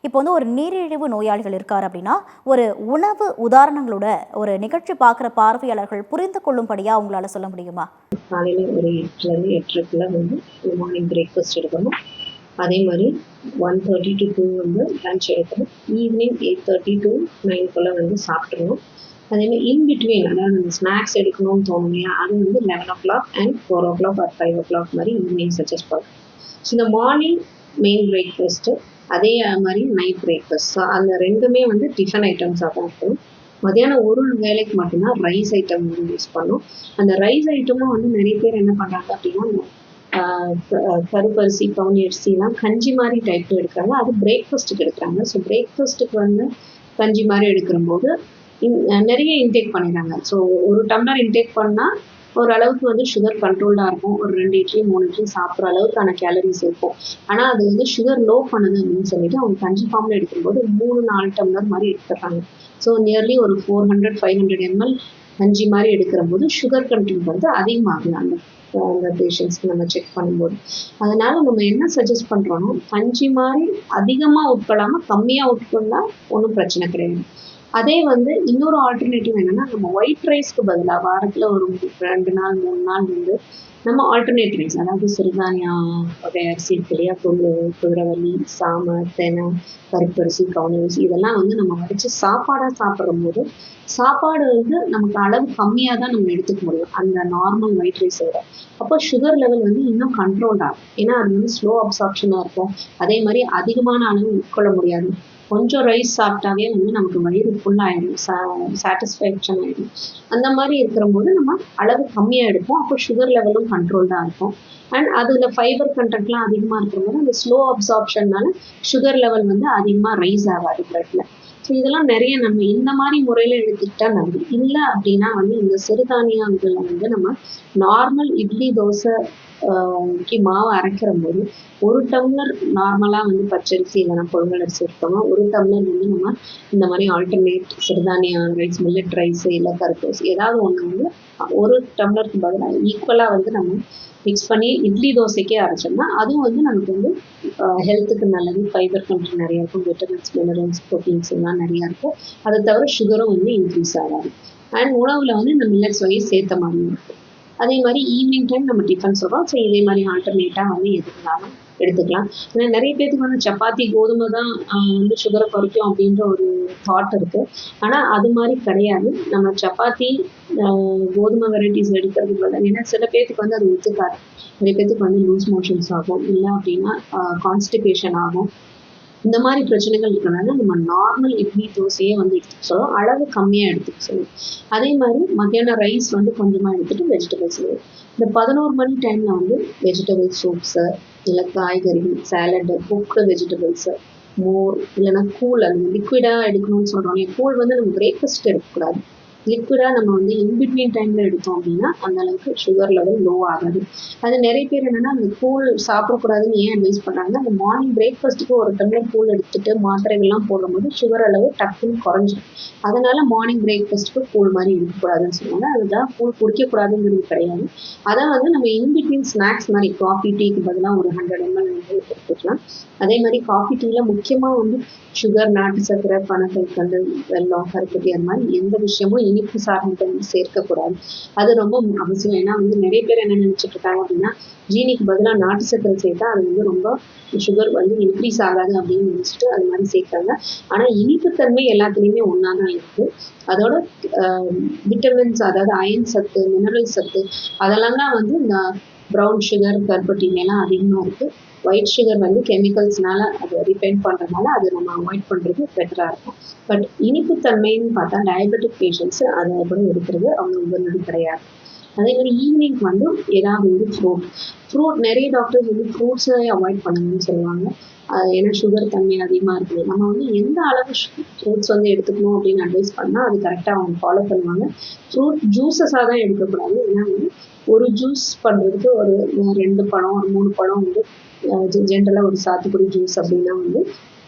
இப்போ வந்து ஒரு நீரிழிவு நோயாளிகள் இருக்கார் அப்படின்னா ஒரு உணவு உதாரணங்களோட ஒரு நிகழ்ச்சி பார்க்குற பார்வையாளர்கள் புரிந்து கொள்ளும்படியாக உங்களால் சொல்ல முடியுமா? காலையில் ஒரு 8 to 8:30 வந்து மார்னிங் பிரேக்ஃபாஸ்ட் எடுக்கணும். அதே மாதிரி 1:30 to 2 வந்து லன்ச் எடுக்கணும். ஈவினிங் 8:30 to 9 வந்து சாப்பிட்றணும். அதே மாதிரி இன்பிட்வீன், அதாவது அந்த ஸ்நாக்ஸ் எடுக்கணும்னு தோணும் இல்லையா, அது வந்து 11 o'clock and 4 o'clock or 5 o'clock மாதிரி ஈவினிங் சஜஸ்ட் பண்ணுறோம். ஸோ இந்த மார்னிங் மெயின் பிரேக்ஃபாஸ்ட்டு, அதே மாதிரி நைட் பிரேக்ஃபாஸ்ட், ஸோ அந்த ரெண்டுமே வந்து டிஃபன் ஐட்டம்ஸாக தான் இருக்கும். மதியானம் ஒரு வேலைக்கு மட்டும்தான் ரைஸ் ஐட்டம் வந்து யூஸ் பண்ணோம். அந்த ரைஸ் ஐட்டமும் வந்து நிறைய பேர் என்ன பண்ணுறாங்க அப்படின்னா கருப்பரிசி, கவுனி அரிசிலாம் கஞ்சி மாதிரி டைப்பில் எடுக்கிறாங்க, அது பிரேக்ஃபாஸ்ட்டுக்கு எடுக்கிறாங்க. ஸோ பிரேக்ஃபாஸ்ட்டுக்கு வந்து கஞ்சி மாதிரி எடுக்கிறம்போது நிறைய இன்டேக் பண்ணிடுறாங்க. ஸோ ஒரு டம்ளர் இன்டேக் பண்ணால் ஓரளவுக்கு வந்து சுகர் கண்ட்ரோல்டாக இருக்கும், ஒரு 2 இட்லி 3 இட்லி சாப்பிட்ற அளவுக்கான கேலரிஸ் இருக்கும். ஆனால் அது வந்து சுகர் லோ பண்ணுது அப்படின்னு சொல்லிட்டு அவங்க கஞ்சி ஃபார்மில் எடுக்கும்போது 3-4 டம்ளர் மாதிரி எடுத்துடுறாங்க. ஸோ நியர்லி ஒரு 400-500 ml கஞ்சி மாதிரி எடுக்கிற போது சுகர் கண்டென்ட் வந்து அதிகமாகுது அந்த பேஷண்ட்ஸ்க்கு நம்ம செக் பண்ணும்போது. அதனால நம்ம என்ன சஜஸ்ட் பண்ணுறோம்னா கஞ்சி மாதிரி அதிகமாக உட்கொள்ளாமல் கம்மியாக உட்கொள்ளா ஒன்றும் பிரச்சனை கிடையாது. அதே வந்து இன்னொரு ஆல்டர்னேட்டிவ் என்னன்னா, நம்ம ஒயிட் ரைஸ்க்கு பதிலா வாரத்துல ஒரு 2 நாள் 3 நாள் வந்து நம்ம ஆல்டர்னேட் ரைஸ், அதாவது சிறுதானியா வகை அரிசி இருக்கு இல்லையா, கொள்ளு, குதிரைவாலி, சாமை, தெனை, கருப்பரிசி, கவுனி இதெல்லாம் வந்து நம்ம வடிச்சு சாப்பாடா சாப்பிடும்போது சாப்பாடு வந்து நமக்கு அளவு கம்மியா தான் நம்ம எடுத்துக்க முடியும் அந்த நார்மல் ஒயிட் ரைஸை விட. அப்போ சுகர் லெவல் வந்து இன்னும் கண்ட்ரோல்ட் ஆகும். ஏன்னா அது வந்து ஸ்லோ அப்சார்ப்ஷனா இருக்கும். அதே மாதிரி அதிகமான அளவு உட்கொள்ள முடியாது. கொஞ்சம் ரைஸ் சாப்பிட்டாவே வந்து நமக்கு வயிறு ஃபுல் ஆயிடும், சாட்டிஸ்ஃபேக்ஷன் ஆயிடும். அந்த மாதிரி இருக்கிற போது நம்ம அளவு கம்மியா எடுப்போம். அப்போ சுகர் லெவலும் கண்ட்ரோல்டா இருக்கும். அண்ட் அதுல ஃபைபர் கண்டென்ட்லாம் அதிகமா இருக்கிற போது அந்த ஸ்லோ அப்சார்ப்ஷன்னால சுகர் லெவல் வந்து அதிகமா ரைஸ் ஆகாது பிளட்ல. ஸோ இதெல்லாம் நிறைய நம்ம இந்த மாதிரி முறையில எடுத்துக்கிட்டா நல்லது. இல்லை அப்படின்னா வந்து இந்த சிறுதானியங்களை வந்து நம்ம நார்மல் இட்லி தோசை மாவு அரைக்கிற போது 1 டம்ளர் நார்மலா வந்து பச்சரிசி இல்லைன்னா பொங்கல் அரிசி எடுத்தோம்னா 1 டம்ளர் வந்து நம்ம இந்த மாதிரி ஆல்டர்னேட் சிறுதானிய ரைஸ், மில்லட் ரைஸ் இல்லை கருப்பு ரைஸ் ஏதாவது ஒன்று வந்து 1 டம்ளருக்கு பதிலாக ஈக்குவலா வந்து நம்ம மிக்ஸ் பண்ணி இட்லி தோசைக்கே அரைச்சோம்னா அதுவும் வந்து நமக்கு வந்து ஹெல்த்துக்கு நல்லது. ஃபைபர் கண்டென்ட் நிறைய இருக்கும், விட்டமின்ஸ், மினரல்ஸ், ப்ரோட்டீன்ஸ் எல்லாம் நிறையா இருக்கும். அதை தவிர சுகரும் வந்து இன்க்ரீஸ் ஆகாது. அண்ட் உணவுல வந்து இந்த மில்லட்ஸ் வகை சேர்த்த மாதிரி இருக்கும். அதே மாதிரி ஈவினிங் டைம் நம்ம டிஃபன் சொல்கிறோம். ஸோ இதே மாதிரி ஆல்டர்னேட்டாக வந்து எது இருந்தாலும் எடுத்துக்கலாம். ஏன்னா நிறைய பேருக்கு வந்து சப்பாத்தி கோதுமை தான் வந்து சுகரை குறைக்கும் அப்படின்ற ஒரு தாட் இருக்கு. ஆனால் அது மாதிரி கிடையாது. நம்ம சப்பாத்தி கோதுமை வெரைட்டிஸ் எடுக்கிறதுக்கு பதிலாக, ஏன்னா சில பேர்த்துக்கு வந்து அது ஒத்துக்காது. நிறைய பேர்த்துக்கு வந்து லூஸ் மோஷன்ஸ் ஆகும், இல்லை அப்படின்னா கான்ஸ்டிபேஷன் ஆகும். இந்த மாதிரி பிரச்சனைகள் இருக்கிறனால நம்ம நார்மல் இட்லி தோசையே வந்து எடுத்துக்க சொல்லுவோம், அளவு கம்மியாக எடுத்துக்க சொல்லுவோம். அதே மாதிரி மத்தியானம் ரைஸ் வந்து கொஞ்சமாக எடுத்துகிட்டு வெஜிடபிள்ஸ் இந்த 11 மணி டைமில் வந்து வெஜிடபிள் சூப்ஸு இல்லை காய்கறி சாலடு, குக்டு வெஜிடபிள்ஸு, மோர் இல்லைன்னா கூழ், அது லிக்விடாக எடுக்கணும்னு சொல்கிறோம். கூழ் வந்து நம்ம பிரேக்ஃபாஸ்ட் எடுக்கக்கூடாது. லிக்விடாக நம்ம வந்து இன்பிட்வீன் டைமில் எடுத்தோம் அப்படின்னா அந்த அளவுக்கு சுகர் லெவல் லோ ஆகாது. அது நிறைய பேர் என்னென்னா அந்த கூழ் சாப்பிடக்கூடாதுன்னு ஏன் அட்வைஸ் பண்ணுறாங்கன்னா, அந்த மார்னிங் பிரேக்ஃபாஸ்ட்டுக்கு 1 டம்ளர் கூழ் எடுத்துட்டு மாத்திரைகள்லாம் போடும்போது சுகர் அளவு டக்குன்னு குறைஞ்சிடும். அதனால மார்னிங் பிரேக்ஃபாஸ்ட்டுக்கு கூழ் மாதிரி இருக்கக்கூடாதுன்னு சொல்லுவாங்க. அதுதான் கூழ் குடிக்கக்கூடாதுங்கிறது கிடையாது. அதை வந்து நம்ம இன்பிட்வீன் ஸ்நாக்ஸ் மாதிரி காஃபி டீக்கு பதிலாக ஒரு 100 ml வந்து எடுத்துக்கலாம். அதே மாதிரி காஃபி டீயில் முக்கியமாக வந்து சுகர், நாட்டு சர்க்கரை, பனக்கற்கண்டு, வெல்லம், கருப்பட்டி அது மாதிரி எந்த விஷயமும் இனிப்பு சார்ந்தது வந்து சேர்க்கக்கூடாது. அது ரொம்ப அவசியம். ஏன்னா வந்து நிறைய பேர் என்ன நினைச்சிட்டு இருக்காங்க அப்படின்னா, ஜீனிக்கு பதிலாக நாட்டு சர்க்கரை சேர்த்தா அது வந்து ரொம்ப சுகர் வந்து இன்க்ரீஸ் ஆகாது அப்படின்னு நினைச்சிட்டு அது மாதிரி சேர்க்குறாங்க. ஆனால் இனிப்புத்தன்மை எல்லாத்துலேயுமே ஒன்றா தான் இருக்குது. அதோட விட்டமின்ஸ், அதாவது அயன் சத்து, மினரல் சத்து அதெல்லாம் தான் வந்து இந்த ப்ரௌன் சுகர், கருப்பட்டிலாம் அதிகமாக இருக்குது. ஒயிட் சுகர் வந்து கெமிக்கல்ஸ்னால அதை ரிஃபைன் பண்ணுறதுனால அதை நம்ம அவாய்ட் பண்ணுறது பெட்டராக இருக்கும். பட் இனிப்புத்தன்மைன்னு பார்த்தா டயபெட்டிக் பேஷண்ட்ஸு அதை கூட எடுக்கிறது அவங்க உடனடி கிடையாது. அதே மாதிரி ஈவினிங் வந்து ஏதாவது வந்து ஃப்ரூட் நிறைய டாக்டர்ஸ் வந்து ஃப்ரூட்ஸை அவாய்ட் பண்ணுங்கன்னு சொல்லுவாங்க. ஏன்னா சுகர் தன்மை அதிகமாக இருக்குது. நம்ம வந்து எந்த அளவு ஃப்ரூட்ஸ் வந்து எடுத்துக்கணும் அப்படின்னு அட்வைஸ் பண்ணால் அது கரெக்டாக அவங்க ஃபாலோ பண்ணுவாங்க. ஃப்ரூட் ஜூஸஸாக தான் எடுக்கக்கூடாது. ஏன்னா வந்து ஒரு ஜூஸ் பண்ணுறதுக்கு ஒரு 2 பழம், ஒரு 3 பழம் வந்து ஜென்ரலாக ஒரு சாத்துக்குடி ஜூஸ் அப்படின்னா வந்து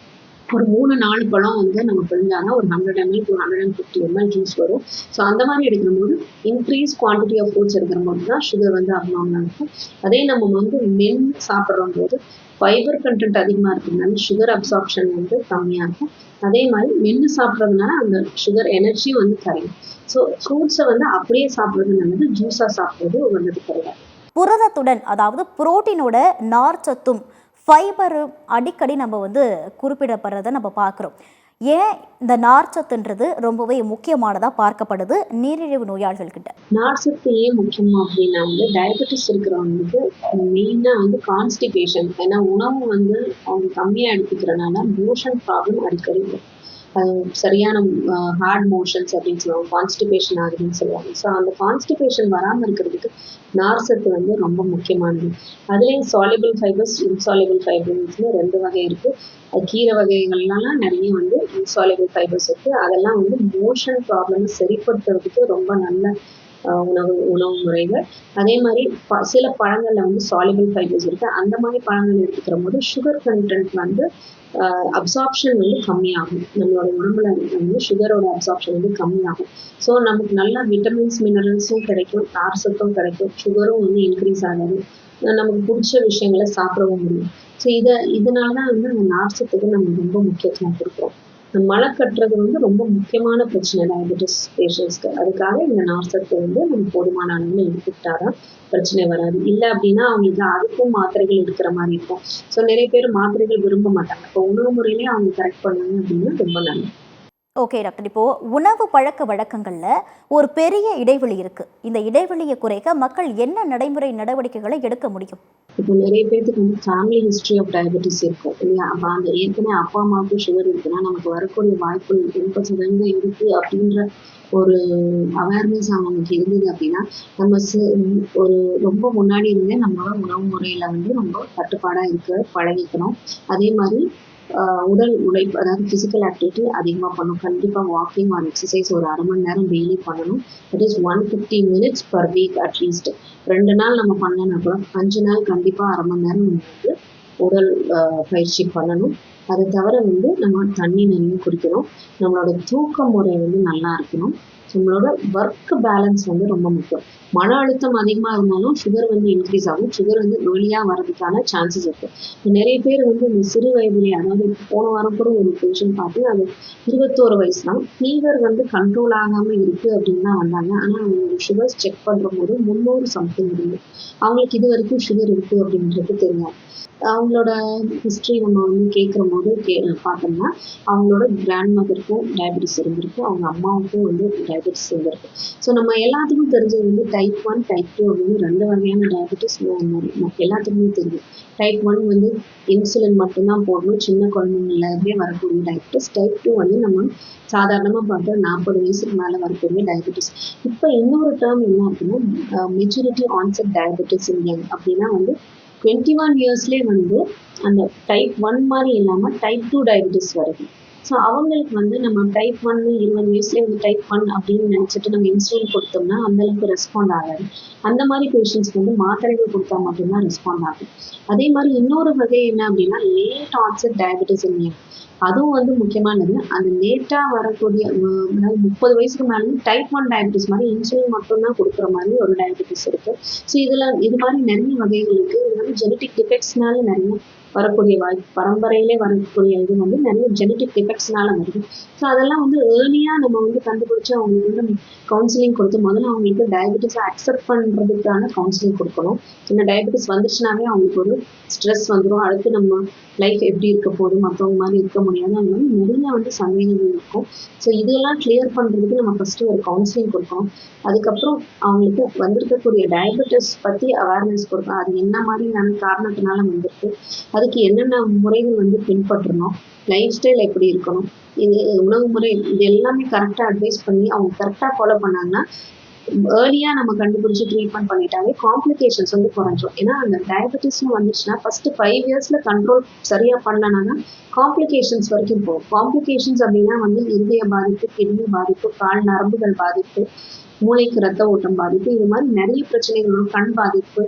ஒரு 3-4 பழம் வந்து நம்ம பிழிஞ்சாங்கன்னா ஒரு 100 ml to 150 ml ஜூஸ் வரும். ஸோ அந்த மாதிரி எடுக்கிற போது இன்க்ரீஸ் குவான்டிட்டி ஆஃப் ஃப்ரூட்ஸ் எடுக்கிற போது தான் சுகர் வந்து அப்நார்மலாக இருக்கும். அதே நம்ம வந்து மென்று சாப்பிட்ற போது ஃபைபர் கண்டென்ட் அதிகமாக இருக்கிறதுனால சுகர் அப்சார்ப்ஷன் வந்து கம்மியாக இருக்கும். அதே மாதிரி மென்று சாப்பிட்றதுனால அந்த சுகர் எனர்ஜியும் வந்து கரையும். ஸோ ஃப்ரூட்ஸை வந்து அப்படியே சாப்பிட்றது நல்லது, ஜூஸாக சாப்பிட்றது நல்லது கிடையாது. புரதத்துடன், அதாவது புரோட்டீனோட நார்ச்சத்தும் ஃபைபரும் அடிக்கடி நம்ம வந்து குறிப்பிடப்படுறதை நம்ம பார்க்குறோம். ஏன் இந்த நார்ச்சத்துன்றது ரொம்பவே முக்கியமானதாக பார்க்கப்படுது நீரிழிவு நோயாளிகள்கிட்ட? நார்ச்சத்து ஏன் முக்கியமா அப்படின்னா வந்து டயபெட்டிஸ் இருக்கிறவங்களுக்கு மெயினாக வந்து கான்ஸ்டிபேஷன், ஏன்னா உணவு வந்து அவங்க கம்மியாக எடுத்துக்கிறனால மோஷன் ப்ராப்ளம் அடிக்கடி வரும். சரியான ஹார்ட் மோஷன்ஸ் அப்படின்னு சொல்லுவாங்க, கான்ஸ்டிபேஷன் ஆகுதுன்னு சொல்லுவாங்க. ஸோ அந்த கான்ஸ்டிபேஷன் வராமல் இருக்கிறதுக்கு நார்ச்சத்து வந்து ரொம்ப முக்கியமானது. அதுலேயும் சாலிபிள் ஃபைபர்ஸ், இன்சாலிபிள் ஃபைபர்ஸ்னு 2 வகை இருக்குது. கீரை வகைகள்லாம் நிறைய வந்து இன்சாலிபிள் ஃபைபர்ஸ் இருக்குது. அதெல்லாம் வந்து மோஷன் ப்ராப்ளம் சரிப்படுத்துறதுக்கு ரொம்ப நல்ல உணவு முறைகள். அதே மாதிரி சில பழங்களில் வந்து சாலிபிள் ஃபைபர்ஸ் இருக்குது. அந்த மாதிரி பழங்கள் எடுத்துக்கிற போது சுகர் கண்டென்ட் வந்து அப்சார்ப்ஷன் வந்து கம்மியாகும். நம்மளோட உடம்புல வந்து சுகரோட அப்சார்ப்ஷன் வந்து கம்மியாகும். ஸோ நமக்கு நல்லா விட்டமின்ஸ், மினரல்ஸும் கிடைக்கும், நார்ச்சத்தும் கிடைக்கும், சுகரும் வந்து இன்க்ரீஸ் ஆகாது, நமக்கு பிடிச்ச விஷயங்களை சாப்பிடவும் முடியும். ஸோ இதனால தான் வந்து அந்த நார்ச்சத்துக்கு நம்ம ரொம்ப முக்கியத்துவம் கொடுக்குறோம். மலை கட்டுறது வந்து ரொம்ப முக்கியமான பிரச்சனை டயபெட்டிஸ் பேஷண்ட்ஸ்க்கு. அதுக்காக இந்த நார்ச்சத்து வந்து நம்ம போதுமான அளவில் எடுத்துக்கிட்டாதான் பிரச்சனை வராது. இல்லை அப்படின்னா அவங்களுக்கு அதுக்கும் மாத்திரைகள் எடுக்கிற மாதிரி இருக்கும். ஸோ நிறைய பேர் மாத்திரைகள் விரும்ப மாட்டாங்க. இப்போ உணவு முறையிலேயே அவங்க கரெக்ட் பண்ணாங்க அப்படின்னா ரொம்ப நல்லது. ஓகே டாக்டர், இப்போ உணவு பழக்க வழக்கங்கள்ல ஒரு பெரிய இடைவெளி இருக்கு. இந்த இடைவெளியை குறைக்க மக்கள் என்ன நடைமுறை நடவடிக்கைகளை எடுக்க முடியும்? இப்போ நிறைய பேருக்கு வந்து ஃபேமிலி ஹிஸ்ட்ரி ஆஃப் டயபெட்டிஸ் இருக்கும் இல்லையா? அப்போ அந்த ஏற்கனவே அப்பா அம்மாவுக்கு சுகர் இருக்குன்னா நமக்கு வரக்கூடிய வாய்ப்பு 80% இருக்கு அப்படின்ற ஒரு அவேர்னஸ் அவங்களுக்கு இருந்தது அப்படின்னா நம்ம ஒரு ரொம்ப முன்னாடி இருந்தே நம்மளோட உணவு முறையில வந்து ரொம்ப கட்டுப்பாடா இருக்க பழகிக்கணும். அதே மாதிரி உடல் உழைப்பு, அதாவது பிசிக்கல் ஆக்டிவிட்டி அதிகமாக பண்ணணும். கண்டிப்பாக வாக்கிங் ஆர் எக்ஸசைஸ் ஒரு 1/2 மணி நேரம் டெய்லி பண்ணணும். That is 150 minutes per week at least. 2 நாள் நம்ம பண்ணலன்னா கூட 5 நாள் கண்டிப்பாக 1/2 மணி நேரம் நம்ம வந்து உடல் பயிற்சி பண்ணணும். அதை தவிர வந்து நம்ம தண்ணி நிறைய குடிக்கணும். நம்மளோட தூக்க முறை வந்து நல்லா இருக்கணும். நம்மளோட ஒர்க் பேலன்ஸ் வந்து ரொம்ப முக்கியம். மன அழுத்தம் அதிகமாக இருந்தாலும் சுகர் வந்து இன்க்ரீஸ் ஆகும். சுகர் வந்து வெளியாக வர்றதுக்கான சான்சஸ் இருக்கு. நிறைய பேர் வந்து இந்த சிறு வயதிலே, அதாவது போன வாரம் கூட ஒரு பேஷண்ட் பார்த்து அது 21 வயசு தான். ஃபீவர் வந்து கண்ட்ரோல் ஆகாமல் இருக்கு அப்படின்னு தான் வந்தாங்க. ஆனால் அவங்களோட சுகர்ஸ் செக் பண்ணுற போது 300 சம்திங் இருந்து அவங்களுக்கு இது வரைக்கும் சுகர் இருக்கு அப்படின்றது தெரியாது. அவங்களோட ஹிஸ்ட்ரி நம்ம வந்து கேட்குற போது பார்த்தோம்னா அவங்களோட கிராண்ட் மதருக்கும் டயபெட்டிஸ் இருந்திருக்கு, அவங்க அம்மாவுக்கும் வந்து டயபெட்டிஸ் இருந்திருக்கு. ஸோ நம்ம எல்லாத்துக்கும் தெரிஞ்சது வந்து டைப் 1 டைப் 2 அப்படின்னு 2 வகையான டயபெட்டிஸ் எல்லாத்துக்குமே தெரியும். டைப் 1 வந்து இன்சுலின் மட்டும்தான் போடணும், சின்ன குழந்தைங்கள்லேருந்தே வரக்கூடிய டயபெட்டிஸ். டைப் 2 வந்து நம்ம சாதாரணமாக பார்த்தா 40 வயசுக்கு மேலே வரக்கூடிய டயபெட்டிஸ். இப்போ இன்னொரு டேர்ம் என்ன இருக்குன்னா மெச்சூரிட்டி ஆன்செட் டயபெட்டிஸ் அப்படின்னா வந்து 21 இயர்ஸ்லேயே வந்து அந்த டைப் 1 மாதிரி இல்லாமல் டைப் 2 டயபெட்டிஸ் வருது. ஸோ அவங்களுக்கு வந்து நம்ம டைப் 1 20 வயசுலேயே வந்து டைப் 1 அப்படின்னு நினச்சிட்டு நம்ம இன்சுலின் கொடுத்தோம்னா அந்தளவுக்கு ரெஸ்பாண்ட் ஆகாது. அந்த மாதிரி பேஷண்ட்ஸ்க்கு வந்து மாத்திரைகள் கொடுத்தா மட்டும்தான் ரெஸ்பாண்ட் ஆகும். அதே மாதிரி இன்னொரு வகை என்ன அப்படின்னா லேட் ஆன்செட் டயபெட்டிஸ் அதுவும் வந்து முக்கியமானது. அந்த லேட்டாக வரக்கூடிய அதாவது 30 வயசுக்கு மேலே டைப் 1 டயபெட்டிஸ் மாதிரி இன்சுலின் மட்டும்தான் கொடுக்குற மாதிரி ஒரு டயபெட்டிஸ் இருக்கு. ஸோ இது மாதிரி நிறைய வகைகள் இருக்கு. இது வந்து ஜெனட்டிக் டிஃபெக்ட்ஸ்னால நிறைய வரக்கூடிய வாய்ப்பு, பரம்பரையிலே வரக்கூடிய இது வந்து நிறைய ஜெனட்டிக் டிஃபெக்ட்ஸ்னால வருது. ஸோ அதெல்லாம் வந்து ஏர்லியாக நம்ம வந்து கண்டுபிடிச்சி அவங்களுக்கு வந்து கவுன்சிலிங் கொடுத்து முதல்ல அவங்களுக்கு டயபெட்டிஸை அக்செப்ட் பண்ணுறதுக்கான கவுன்சிலிங் கொடுக்கணும். இந்த டயபெட்டிஸ் வந்துச்சுனாவே அவங்களுக்கு ஒரு ஸ்ட்ரெஸ் வந்துடும். அடுத்து நம்ம லைஃப் எப்படி இருக்க போகுது, மற்றவங்க மாதிரி இருக்க முடியாது, அந்த மாதிரி நிறைய வந்து சந்தேகங்கள் இருக்கும். ஸோ இதெல்லாம் கிளியர் பண்ணுறதுக்கு நம்ம ஃபஸ்ட்டு ஒரு கவுன்சிலிங் கொடுக்கணும். அதுக்கப்புறம் அவங்களுக்கு வந்திருக்கக்கூடிய டயபெட்டிஸ் பற்றி அவேர்னஸ் கொடுக்கணும். அது என்ன மாதிரியான காரணத்தினால வந்திருக்கு, அதுக்கு என்னென்ன முறைகள் வந்து பின்பற்றணும், லைஃப் ஸ்டைல் எப்படி இருக்கணும், இது உணவு முறை, இது எல்லாமே கரெக்டாக அட்வைஸ் பண்ணி அவங்க கரெக்டாக ஃபாலோ பண்ணாங்கன்னா ஏர்லியாக நம்ம கண்டுபிடிச்சி ட்ரீட்மெண்ட் பண்ணிட்டாலே காம்ப்ளிகேஷன்ஸ் வந்து குறைஞ்சிரும். ஏன்னா அந்த டயபெட்டிஸ்னு வந்துச்சுன்னா ஃபஸ்ட்டு 5 இயர்ஸில் கண்ட்ரோல் சரியாக பண்ணலன்னா காம்ப்ளிகேஷன்ஸ் வரைக்கும் போகும். காம்ப்ளிகேஷன்ஸ் அப்படின்னா வந்து இருதய பாதிப்பு, கிட்னி பாதிப்பு, கால் நரம்புகள் பாதிப்பு, மூளைக்கு ரத்த ஓட்டம் பாதிப்பு, இது மாதிரி நிறைய பிரச்சனைகள், கண் பாதிப்பு.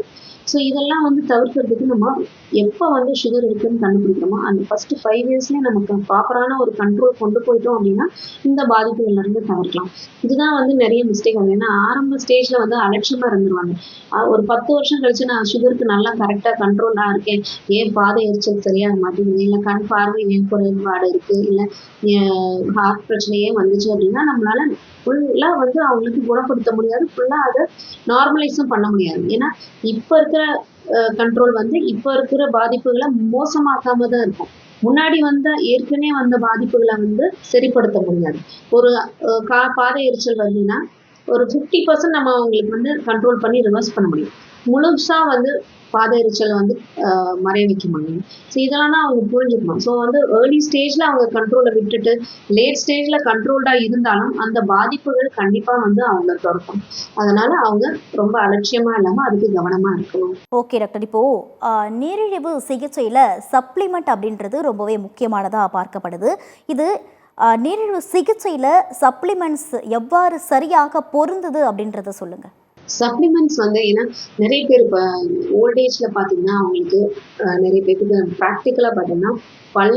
ஸோ இதெல்லாம் வந்து தவிர்க்கிறதுக்கு நம்ம எப்போ வந்து சுகர் இருக்குன்னு கண்டுபிடிக்கிறோமோ அந்த ஃபர்ஸ்ட் 5 இயர்ஸ்லேயே நமக்கு ப்ராப்பரான ஒரு கண்ட்ரோல் கொண்டு போயிட்டோம் அப்படின்னா இந்த பாதிப்புகள்லேருந்து தவிர்க்கலாம். இதுதான் வந்து நிறைய மிஸ்டேக் ஆகுது. ஏன்னா ஆரம்ப ஸ்டேஜில் வந்து அலட்சியமாக இருந்துருவாங்க. ஒரு 10 வருஷம் கழிச்சு நான் சுகருக்கு நல்லா கரெக்டாக கண்ட்ரோலாக இருக்கேன், ஏன் பாதை எரிச்சல் சரியாக மாட்டேங்குது, இல்லை கண் பார்வை ஏன் குறைபாடு இருக்குது, இல்லை ஹார்ட் பிரச்சனையே வந்துச்சு அப்படின்னா நம்மளால ஃபுல்லாக வந்து அவங்களுக்கு குணப்படுத்த முடியாது, ஃபுல்லாக அதை நார்மலைஸும் பண்ண முடியாது. ஏன்னா இப்போ இருக்கிற கண்ட்ரோல் வந்து இப்போ இருக்கிற பாதிப்புகளை மோசமாக்காம தான் இருக்கும். முன்னாடி வந்த ஏற்கனவே வந்த பாதிப்புகளை வந்து சரிப்படுத்த முடியாது. ஒரு பாதை எரிச்சல் வருதுன்னா ஒரு 50% நம்ம அவங்களுக்கு வந்து கண்ட்ரோல் பண்ணி ரிவர்ஸ் பண்ண முடியும். முழுசா வந்து பாதை எரிச்சல் வந்து மறைய வைக்க முடியும். ஸோ இதெல்லாம் தான் அவங்க புரிஞ்சுக்கணும். ஸோ வந்து ஏர்லி ஸ்டேஜில் அவங்க கண்ட்ரோலை விட்டுட்டு லேட் ஸ்டேஜில் கண்ட்ரோல்டாக இருந்தாலும் அந்த பாதிப்புகள் கண்டிப்பாக வந்து அவங்கள துரக்கும். அதனால அவங்க ரொம்ப அலட்சியமாக இல்லாமல் அதுக்கு கவனமாக இருக்கணும். ஓகே டாக்டர், இப்போது நீரிழிவு சிகிச்சையில் சப்ளிமெண்ட் அப்படின்றது ரொம்பவே முக்கியமானதாக பார்க்கப்படுது. இது நீரிழிவு சிகிச்சையில் சப்ளிமெண்ட்ஸ் எவ்வாறு சரியாக பொருந்துது அப்படின்றத சொல்லுங்கள். சப்ளிமெண்ட்ஸ் வந்து ஏன்னா நிறைய பேர் இப்போ ஓல்டேஜில் பார்த்தீங்கன்னா அவங்களுக்கு நிறைய பேருக்கு ப்ராக்டிக்கலாக பார்த்தீங்கன்னா பல்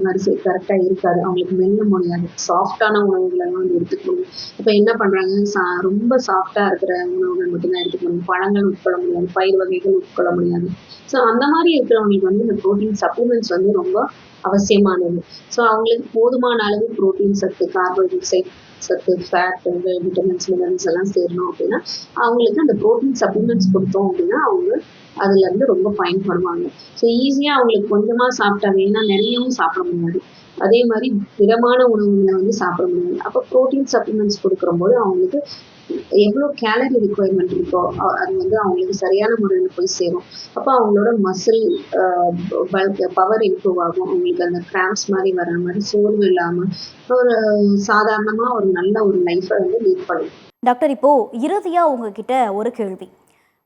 வரிசை கரெக்டாக இருக்காது, அவங்களுக்கு மெல்ல முடியாது, சாஃப்டான உணவுகளெல்லாம் வந்து எடுத்துக்கணும். இப்போ என்ன பண்ணுறாங்க, ரொம்ப சாஃப்டாக இருக்கிற உணவுகள் மட்டும்தான் எடுத்துக்கணும், பழங்கள் உட்கொள்ள முடியாது, பயிர் வகைகள் உட்கொள்ள முடியாது. ஸோ அந்த மாதிரி இருக்கிறவங்களுக்கு வந்து இந்த ப்ரோட்டீன் சப்ளிமெண்ட்ஸ் வந்து ரொம்ப அவசியமானது. ஸோ அவங்களுக்கு போதுமான அளவு புரோட்டீன் சத்து, கார்போஹைட்ரேட் சத்து, ஃபேட், விட்டமின்ஸ், மினரல்ஸ் எல்லாம் சேரணும் அப்படின்னா அவங்களுக்கு அந்த புரோட்டீன் சப்ளிமெண்ட்ஸ் கொடுத்தோம் அப்படின்னா அவங்க அதுல இருந்து ரொம்ப பயன்படுவாங்க. ஸோ ஈஸியா அவங்களுக்கு கொஞ்சமா சாப்பிட்டாங்க, ஏன்னா நிறையவும் சாப்பிட முடியாது. அதே மாதிரி திடமான உணவுகளை வந்து சாப்பிட முடியாது. அப்போ புரோட்டீன் சப்ளிமெண்ட்ஸ் கொடுக்குறம்போது அவங்களுக்கு எவ்வளோ கேலரி ரிக்குவயர்மெண்ட் இருக்கோ அது வந்து அவங்களுக்கு சரியான முறையில் போய் சேரும். அப்போ அவங்களோட மசில் பல்க் பவர் இம்ப்ரூவ் ஆகும். அவங்களுக்கு அந்த கிராம்ஸ் மாதிரி வர மாதிரி சோர்வு இல்லாமல் ஒரு சாதாரணமா ஒரு நல்ல ஒரு லைஃப்பை வந்து லீட் பண்ணும். டாக்டர், இப்போ இறுதியா உங்ககிட்ட ஒரு கேள்வி.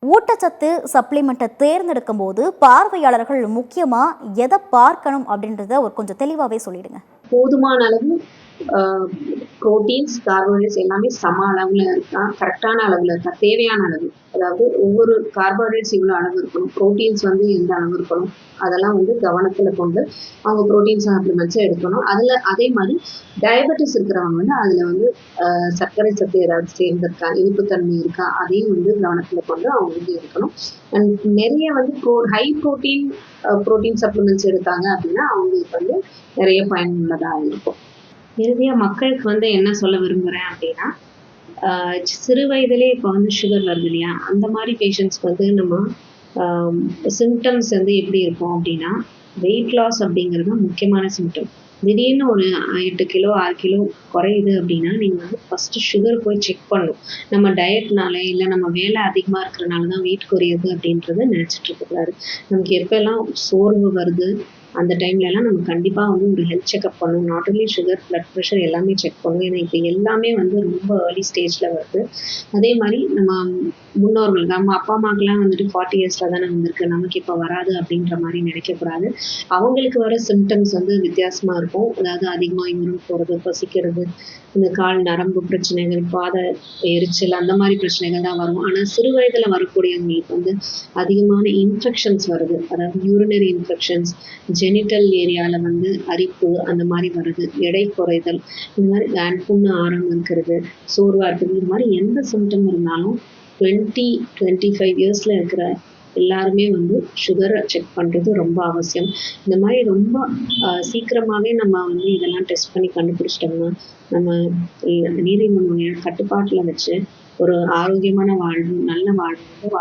ஊட்டச்சத்து சப்ளிமெண்ட்டை தேர்ந்தெடுக்கும் போது பார்வையாளர்கள் முக்கியமா எதை பார்க்கணும் அப்படின்றத ஒரு கொஞ்சம் தெளிவாவே சொல்லிடுங்க. போதுமான அளவு புரோட்டீன்ஸ், கார்போஹைட்ரேட்ஸ் எல்லாமே சம அளவுல இருக்கா, கரெக்டான அளவுல இருக்கா, தேவையான அளவு. அதாவது ஒவ்வொரு கார்போஹைட்ரேட்ஸ் இவ்வளோ அளவு இருக்கணும், புரோட்டீன்ஸ் வந்து எந்த அளவு இருக்கணும், அதெல்லாம் வந்து கவனத்துல கொண்டு அவங்க புரோட்டீன் சப்ளிமெண்ட்ஸை எடுக்கணும். அதே மாதிரி டயபெட்டிஸ் இருக்கிறவங்க வந்து அதுல வந்து சர்க்கரை சத்து ஏதாவது சேர்ந்திருக்கா, இனிப்புத்தன்மை இருக்கா, அதையும் வந்து கவனத்துல கொண்டு அவங்க வந்து எடுக்கணும். அண்ட் நிறைய வந்து ஹை புரோட்டீன் சப்ளிமெண்ட்ஸ் எடுத்தாங்க அப்படின்னா அவங்களுக்கு வந்து நிறைய பயனுள்ளதாக இருக்கும். இறுதியா மக்களுக்கு வந்து என்ன சொல்ல விரும்புறேன் அப்படின்னா, சிறு வயதிலே இப்போ வந்து சுகர் வருது இல்லையா, அந்த மாதிரி பேஷண்ட்ஸ்க்கு வந்து நம்ம சிம்டம்ஸ் வந்து எப்படி இருக்கும் அப்படின்னா, வெயிட் லாஸ் அப்படிங்கிறது தான் முக்கியமான சிம்டம். திடீர்னு ஒரு 8 கிலோ 6 கிலோ குறையுது அப்படின்னா நீங்கள் வந்து ஃபஸ்ட்டு சுகர் போய் செக் பண்ணணும். நம்ம டயட்னால இல்லை நம்ம வேலை அதிகமாக இருக்கிறனால தான் வெயிட் குறையுது அப்படின்றத நினச்சிட்டு இருக்கக்கூடாது. நமக்கு எப்போல்லாம் சோர்வு வருது அந்த டைம்லலாம் நம்ம கண்டிப்பாக வந்து ஒரு ஹெல்த் செக்அப் பண்ணணும். Not only sugar, blood pressure எல்லாமே செக் பண்ணணும். ஏன்னா இப்போ எல்லாமே வந்து ரொம்ப ஏர்லி ஸ்டேஜில் வருது. அதே மாதிரி நம்ம முன்னோர்கள், நம்ம அப்பா அம்மாக்கெல்லாம் வந்துட்டு 40 இயர்ஸில் தானே வந்திருக்கு, நமக்கு இப்போ வராது அப்படின்ற மாதிரி நினைக்கக்கூடாது. அவங்களுக்கு வர சிம்டம்ஸ் வந்து வித்தியாசமாக இருக்கும். அதாவது அதிகமாக யூரின் போகிறது, பசிக்கிறது, இந்த கால் நரம்பு பிரச்சனைகள், பாத எரிச்சல், அந்த மாதிரி பிரச்சனைகள் தான் வரும். ஆனால் சிறு வயதில் வரக்கூடியவங்களுக்கு வந்து அதிகமான இன்ஃபெக்ஷன்ஸ் வருது. அதாவது யூரினரி இன்ஃபெக்ஷன்ஸ், ஜெனிட்டல் ஏரியாவில் வந்து அரிப்பு அந்த மாதிரி வருது, எடை குறைதல், இந்த மாதிரி ஹேண்ட் புண்ணு ஆறாமல் இருக்கிறது, சோர்வாக இருக்குது, இந்த மாதிரி எந்த சிம்டம் இருந்தாலும் 20-25 இயர்ஸில் இருக்கிற எல்லாருமே வந்து சுகரை செக் பண்ணுறது ரொம்ப அவசியம். இந்த மாதிரி ரொம்ப சீக்கிரமாகவே நம்ம வந்து இதெல்லாம் டெஸ்ட் பண்ணி கண்டுபிடிச்சிட்டோம்னா நம்ம நீரிழிவு நோயை கட்டுப்பாட்டில் வச்சு ஒரு ஆரோக்கியமான வாழ்வு, நல்ல வாழ்வு வந்து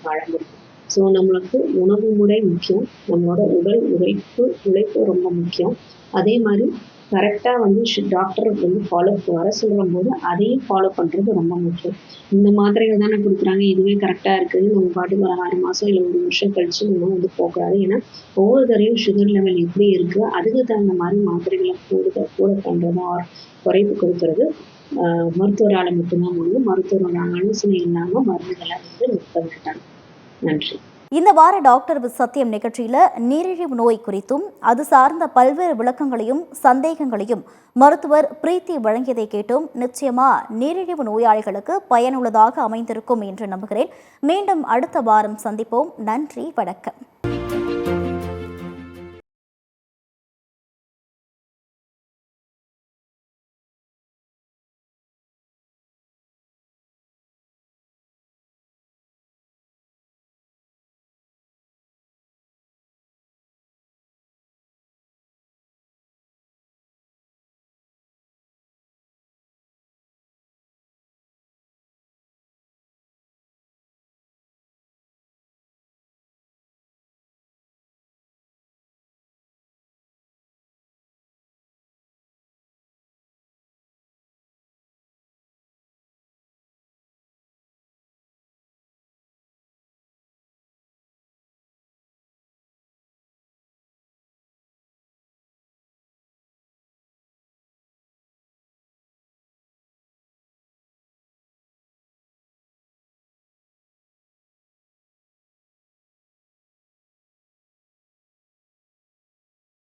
வாழ முடியும். ஸோ நம்மளுக்கு உணவு முறை முக்கியம், நம்மளோட உடல் உழைப்பு ரொம்ப முக்கியம். அதே மாதிரி கரெக்டாக வந்து டாக்டர் வந்து வர சொல்லும் போது அதையும் ஃபாலோ பண்ணுறது ரொம்ப முக்கியம். இந்த மாத்திரைகள் தானே கொடுக்குறாங்க, இதுவே கரெக்டாக இருக்குது, நம்ம பாட்டுக்கு ஒரு 6 மாதம் இல்லை 1 வருஷம் கழிச்சு நம்ம வந்து போகக்கூடாது. ஏன்னா ஒவ்வொரு தடையும் சுகர் லெவல் எப்படி இருக்குது அதுக்கு தகுந்த மாதிரி மாத்திரைகளை கூட பண்ணுறதோ குறைப்பு கொடுக்கறது மருத்துவரால் மட்டும்தான் முடியும். மருத்துவரோட ஆலோசனை இல்லாமல் மருந்துகளை வந்து நிறுத்த வேண்டாம். நன்றி. இந்த வார டாக்டர் வித் சத்தியம் நிகழ்ச்சியில நீரிழிவு நோய் குறித்தும் அது சார்ந்த பல்வேறு விளக்கங்களையும் சந்தேகங்களையும் மருத்துவர் பிரீத்தி வழங்கியதை கேட்டும். நிச்சயமா நீரிழிவு நோயாளிகளுக்கு பயனுள்ளதாக அமைந்திருக்கும் என்று நம்புகிறேன். மீண்டும் அடுத்த வாரம் சந்திப்போம். நன்றி, வணக்கம்.